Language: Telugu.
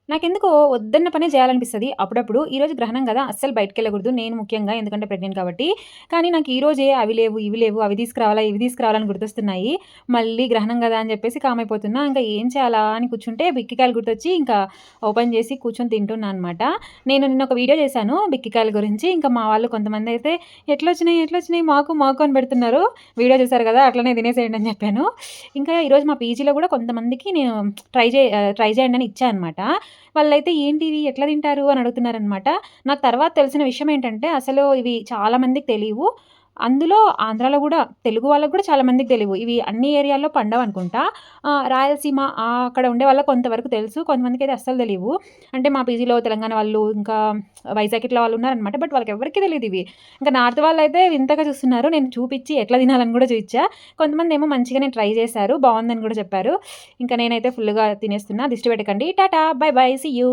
నాకెందుకో వద్దన్న పనే చేయాలనిపిస్తది అప్పుడప్పుడు. ఈరోజు గ్రహణం గదా! అస్సలు బయటికెళ్ళకూడదు. నేను ముఖ్యంగా ఎందుకంటే ప్రెగ్నెంట్ కాబట్టి. కానీ నాకు ఈరోజే అవి లేవు, ఇవి లేవు, అవి తీసుకురావాలా, ఇవి తీసుకురావాలని గుర్తొస్తున్నాయి. మళ్ళీ గ్రహణం గదా! అని చెప్పేసి కామైపోతున్నా. ఇంకా ఏం చేయాలా అని కూర్చుంటే బిక్కికాయలు గుర్తొచ్చి ఇంకా ఓపెన్ చేసి కూర్చొని తింటున్నా అనమాట. నేను నిన్న ఒక వీడియో చేశాను బిక్కికాయల గురించి. ఇంకా మా వాళ్ళు కొంతమందయితే ఎట్లొచ్చినాయి, ఎట్లొచ్చినాయి మాకు, మాకు అని పెడుతున్నారు. వీడియో చూసారు గదా! అట్లనే తినేసేయండి అని చెప్పాను. ఇంకా ఈరోజు మా పీజీలో గూడా కొంతమందికి నేను ట్రై చేయండి అని ఇచ్చా అనమాట. వాళ్ళైతే "ఏంటివి ఎట్లా తింటారు?" అని అడుగుతున్నారనమాట. నాకు తర్వాత తెలిసిన విషయం ఏంటంటే, అసలు ఇవి చాలా మందికి తెలీవు. అందులో ఆంధ్రాలో గూడా తెలుగు వాళ్ళకి గూడా చాలా మందికి తెలీవు. ఇవి అన్ని ఏరియాల్లో పండవనుకుంటా. రాయలసీమ అక్కడ ఉండే వాళ్ళకి కొంతవరకు తెలుసు. కొంతమందికైతే అస్సలు తెలీవు. అంటే మా పీజీలో తెలంగాణ వాళ్ళు, ఇంకా వైజాగ్ ఇట్లా వాళ్ళు ఉన్నారనమాట. బట్ వాళ్ళకెవ్వరికీ తెలీదివి. ఇంకా నార్త్ వాళ్ళైతే వింతగా చూస్తున్నారు. నేను చూపిచ్చి ఎట్లా తినాలని గూడా చూయిచ్చా. కొంతమందేమో మంచిగానే ట్రై చేశారు. బావుందని గూడా చెప్పారు. ఇంకా నేనైతే ఫుల్‌గా తినేస్తున్నా. దిష్టి పెట్టకండి. Tata. Bye bye. See you.